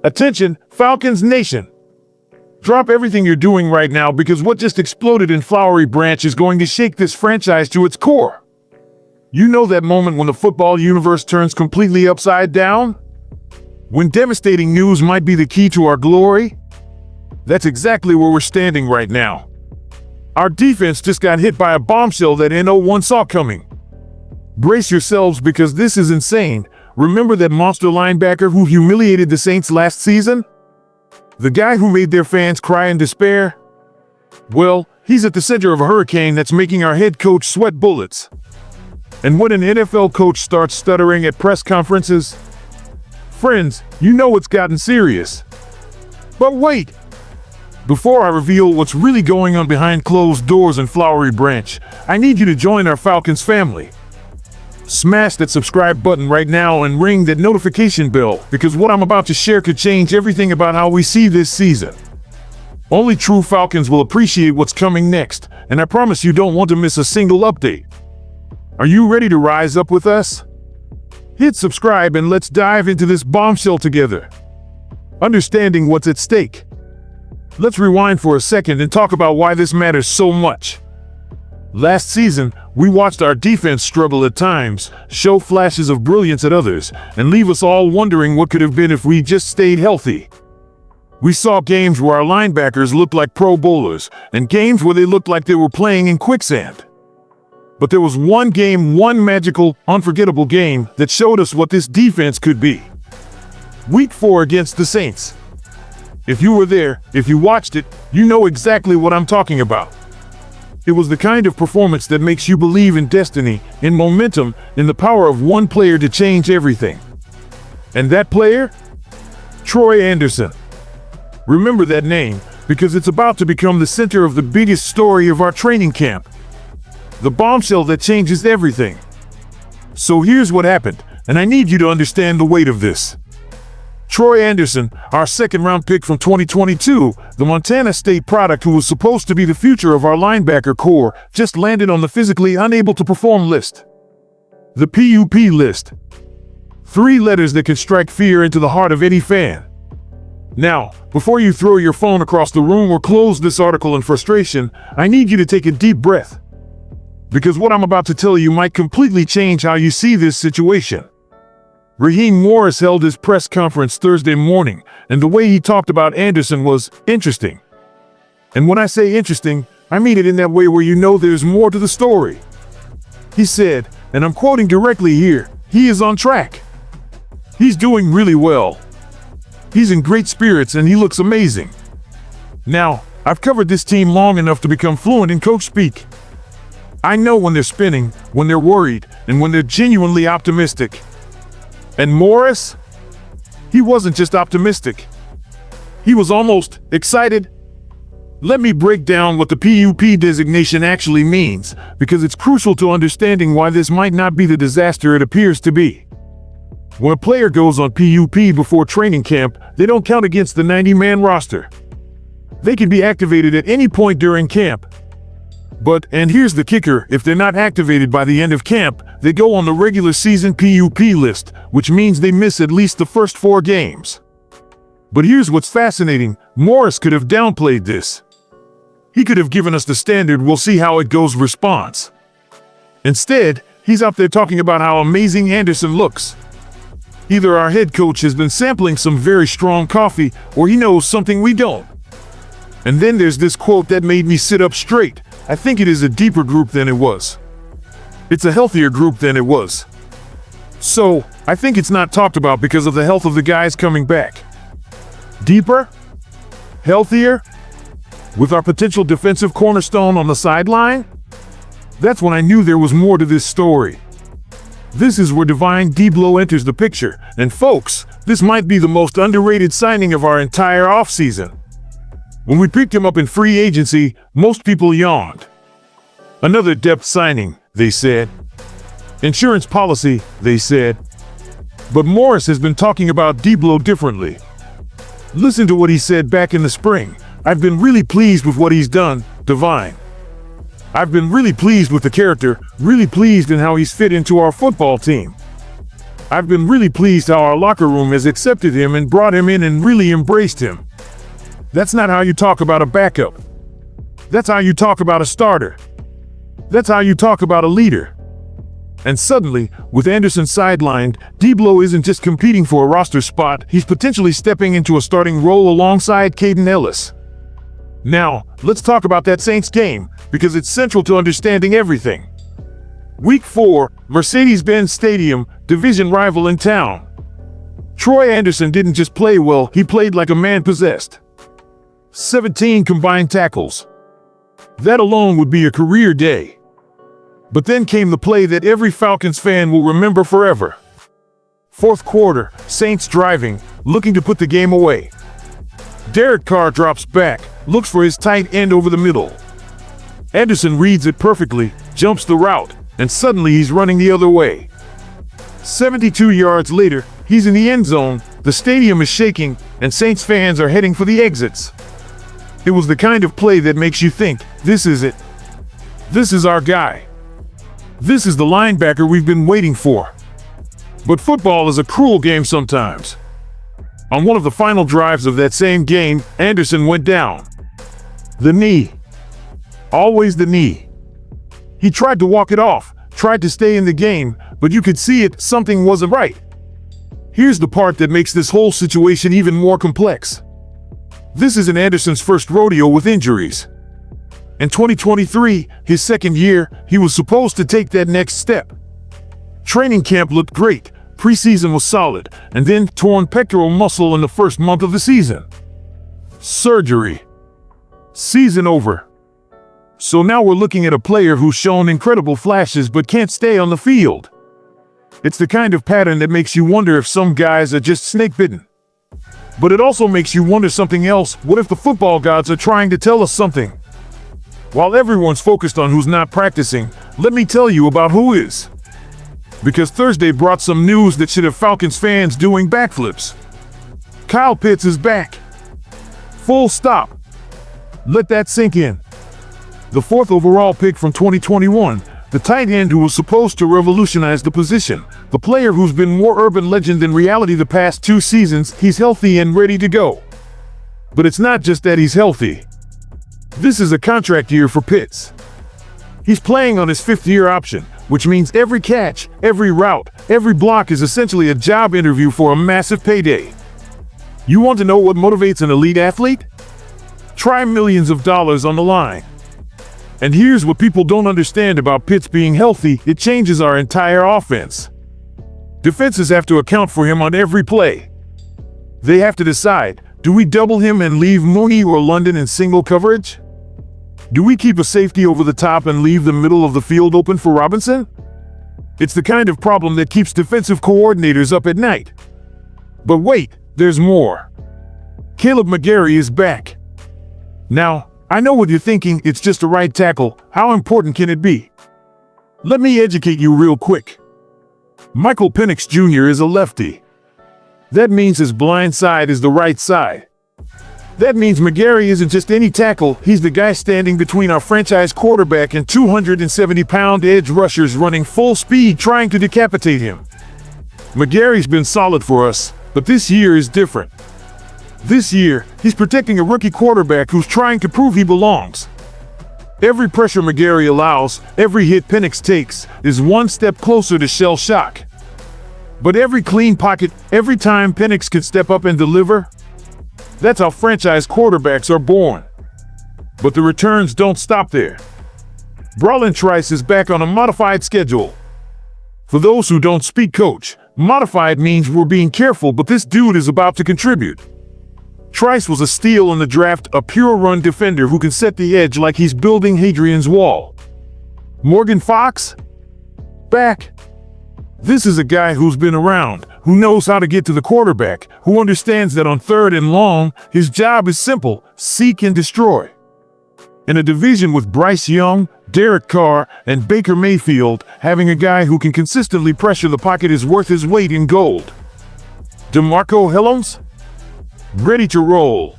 Attention, Falcons Nation! Drop everything you're doing right now because what just exploded in Flowery Branch is going to shake this franchise to its core. You know that moment when the football universe turns completely upside down? When devastating news might be the key to our glory? That's exactly where we're standing right now. Our defense just got hit by a bombshell that no one saw coming. Brace yourselves because this is insane. Remember that monster linebacker who humiliated the Saints last season? The guy who made their fans cry in despair? Well, he's at the center of a hurricane that's making our head coach sweat bullets. And when an NFL coach starts stuttering at press conferences, friends, you know it's gotten serious. But wait! Before I reveal what's really going on behind closed doors in Flowery Branch, I need you to join our Falcons family. Smash that subscribe button right now and ring that notification bell because what I'm about to share could change everything about how we see this season. Only true Falcons will appreciate what's coming next, and I promise you don't want to miss a single update. Are you ready to rise up with us? Hit subscribe and let's dive into this bombshell together. Understanding what's at stake. Let's rewind for a second and talk about why this matters so much. Last season, we watched our defense struggle at times, show flashes of brilliance at others, and leave us all wondering what could have been if we just stayed healthy. We saw games where our linebackers looked like Pro Bowlers, and games where they looked like they were playing in quicksand. But there was one game, one magical, unforgettable game that showed us what this defense could be. Week 4 against the Saints. If you were there, if you watched it, you know exactly what I'm talking about. It was the kind of performance that makes you believe in destiny, in momentum, in the power of one player to change everything. And that player? Troy Anderson. Remember that name, because it's about to become the center of the biggest story of our training camp. The bombshell that changes everything. So here's what happened, and I need you to understand the weight of this. Troy Anderson, our second-round pick from 2022, the Montana State product who was supposed to be the future of our linebacker core, just landed on the physically unable to perform list. The PUP list. 3 letters that can strike fear into the heart of any fan. Now, before you throw your phone across the room or close this article in frustration, I need you to take a deep breath. Because what I'm about to tell you might completely change how you see this situation. Raheem Morris held his press conference Thursday morning, and the way he talked about Anderson was interesting. And when I say interesting, I mean it in that way where you know there's more to the story. He said, and I'm quoting directly here, he is on track. He's doing really well. He's in great spirits and he looks amazing. Now, I've covered this team long enough to become fluent in coach speak. I know when they're spinning, when they're worried, and when they're genuinely optimistic. And Morris? He wasn't just optimistic. He was almost excited. Let me break down what the PUP designation actually means, because it's crucial to understanding why this might not be the disaster it appears to be. When a player goes on PUP before training camp, they don't count against the 90-man roster. They can be activated at any point during camp. But, and here's the kicker, if they're not activated by the end of camp, they go on the regular season PUP list, which means they miss at least the first 4 games. But here's what's fascinating, Morris could have downplayed this. He could have given us the standard "we'll see how it goes" response. Instead, he's out there talking about how amazing Anderson looks. Either our head coach has been sampling some very strong coffee, or he knows something we don't. And then there's this quote that made me sit up straight. I think it is a deeper group than it was. It's a healthier group than it was. So, I think it's not talked about because of the health of the guys coming back. Deeper? Healthier? With our potential defensive cornerstone on the sideline? That's when I knew there was more to this story. This is where Divine Deablo enters the picture, and folks, this might be the most underrated signing of our entire offseason. When we picked him up in free agency, most people yawned. Another depth signing, they said. Insurance policy, they said. But Morris has been talking about Deablo differently. Listen to what he said back in the spring. I've been really pleased with what he's done, Divine. I've been really pleased with the character, really pleased in how he's fit into our football team. I've been really pleased how our locker room has accepted him and brought him in and really embraced him. That's not how you talk about a backup. That's how you talk about a starter. That's how you talk about a leader. And suddenly, with Anderson sidelined, Debo isn't just competing for a roster spot, he's potentially stepping into a starting role alongside Caden Ellis. Now, let's talk about that Saints game, because it's central to understanding everything. Week 4, Mercedes-Benz Stadium, division rival in town. Troy Anderson didn't just play well, he played like a man possessed. 17 combined tackles. That alone would be a career day. But then came the play that every Falcons fan will remember forever. Fourth quarter, Saints driving, looking to put the game away. Derek Carr drops back, looks for his tight end over the middle. Anderson reads it perfectly, jumps the route, and suddenly he's running the other way. 72 yards later, he's in the end zone, the stadium is shaking, and Saints fans are heading for the exits. It was the kind of play that makes you think, this is it. This is our guy. This is the linebacker we've been waiting for. But football is a cruel game sometimes. On one of the final drives of that same game, Anderson went down. The knee. Always the knee. He tried to walk it off, tried to stay in the game, but you could see it, something wasn't right. Here's the part that makes this whole situation even more complex. This isn't Anderson's first rodeo with injuries. In 2023, his second year, he was supposed to take that next step. Training camp looked great, preseason was solid, and then torn pectoral muscle in the first month of the season. Surgery. Season over. So now we're looking at a player who's shown incredible flashes but can't stay on the field. It's the kind of pattern that makes you wonder if some guys are just snake-bitten. But it also makes you wonder something else. What if the football gods are trying to tell us something? While everyone's focused on who's not practicing, let me tell you about who is. Because Thursday brought some news that should have Falcons fans doing backflips. Kyle Pitts is back. Full stop. Let that sink in. The 4th overall pick from 2021, the tight end who was supposed to revolutionize the position, the player who's been more urban legend than reality the past 2 seasons, he's healthy and ready to go. But it's not just that he's healthy. This is a contract year for Pitts. He's playing on his 5th-year option, which means every catch, every route, every block is essentially a job interview for a massive payday. You want to know what motivates an elite athlete? Try millions of dollars on the line. And here's what people don't understand about Pitts being healthy, it changes our entire offense. Defenses have to account for him on every play. They have to decide, do we double him and leave Mooney or London in single coverage? Do we keep a safety over the top and leave the middle of the field open for Robinson? It's the kind of problem that keeps defensive coordinators up at night. But wait, there's more. Caleb McGarry is back. Now, I know what you're thinking, it's just a right tackle. How important can it be? Let me educate you real quick. Michael Penix Jr. is a lefty. That means his blind side is the right side. That means McGarry isn't just any tackle, he's the guy standing between our franchise quarterback and 270-pound edge rushers running full speed trying to decapitate him. McGarry's been solid for us, but this year is different. This year, he's protecting a rookie quarterback who's trying to prove he belongs. Every pressure McGarry allows, every hit Penix takes, is one step closer to shell shock. But every clean pocket, every time Penix can step up and deliver, that's how franchise quarterbacks are born. But the returns don't stop there. Brolin Trice is back on a modified schedule. For those who don't speak coach, modified means we're being careful, but this dude is about to contribute. Trice was a steal in the draft, a pure run defender who can set the edge like he's building Hadrian's Wall. Morgan Fox? Back. This is a guy who's been around, who knows how to get to the quarterback, who understands that on 3rd and long, his job is simple: seek and destroy. In a division with Bryce Young, Derek Carr, and Baker Mayfield, having a guy who can consistently pressure the pocket is worth his weight in gold. DeMarco Hellams? Ready to roll.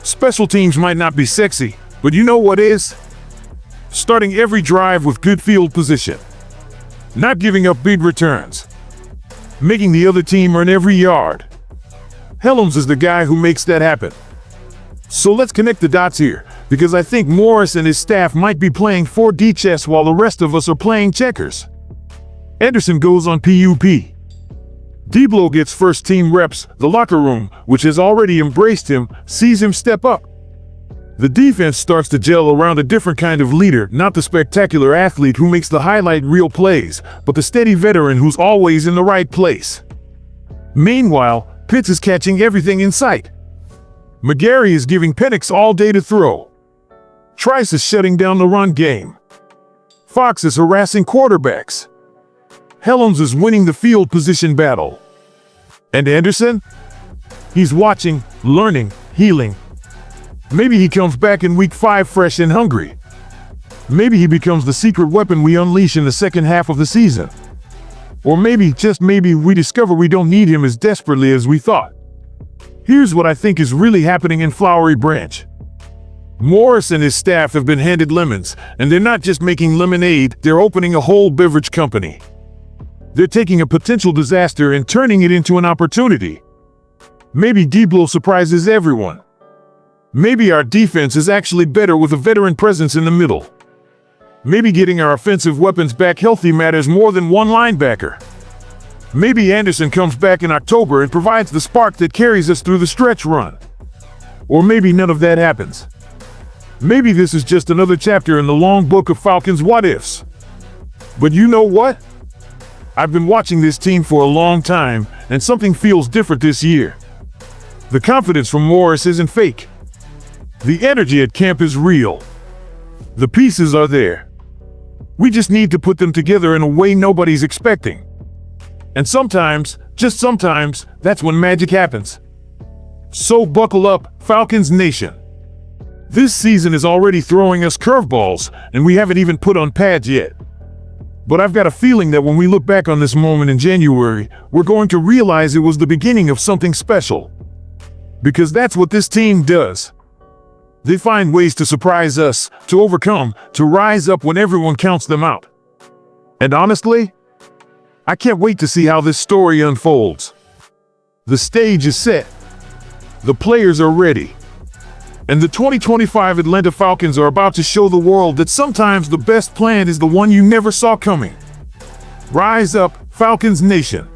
Special teams might not be sexy, but you know what is? Starting every drive with good field position. Not giving up big returns. making the other team earn every yard. Helms is the guy who makes that happen. So let's connect the dots here, because I think Morris and his staff might be playing 4D chess while the rest of us are playing checkers. Anderson goes on PUP. Diblo gets first team reps. The locker room, which has already embraced him, sees him step up. The defense starts to gel around a different kind of leader, not the spectacular athlete who makes the highlight reel plays, but the steady veteran who's always in the right place. Meanwhile, Pitts is catching everything in sight. McGarry is giving Penix all day to throw. Trice is shutting down the run game. Fox is harassing quarterbacks. Helms is winning the field position battle. And Anderson? He's watching, learning, healing. Maybe he comes back in week 5 fresh and hungry. Maybe he becomes the secret weapon we unleash in the second half of the season. Or maybe, just maybe, we discover we don't need him as desperately as we thought. Here's what I think is really happening in Flowery Branch. Morris and his staff have been handed lemons, and they're not just making lemonade, they're opening a whole beverage company. They're taking a potential disaster and turning it into an opportunity. Maybe Diblo surprises everyone. Maybe our defense is actually better with a veteran presence in the middle. Maybe getting our offensive weapons back healthy matters more than one linebacker. Maybe Anderson comes back in October and provides the spark that carries us through the stretch run. Or maybe none of that happens. Maybe this is just another chapter in the long book of Falcons what-ifs. But you know what? I've been watching this team for a long time, and something feels different this year. The confidence from Morris isn't fake. The energy at camp is real. The pieces are there. We just need to put them together in a way nobody's expecting. And sometimes, just sometimes, that's when magic happens. So buckle up, Falcons Nation. This season is already throwing us curveballs, and we haven't even put on pads yet. But I've got a feeling that when we look back on this moment in January, we're going to realize it was the beginning of something special. Because that's what this team does. They find ways to surprise us, to overcome, to rise up when everyone counts them out. And honestly, I can't wait to see how this story unfolds. The stage is set. The players are ready. And the 2025 Atlanta Falcons are about to show the world that sometimes the best plan is the one you never saw coming. Rise up, Falcons Nation.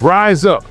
Rise up.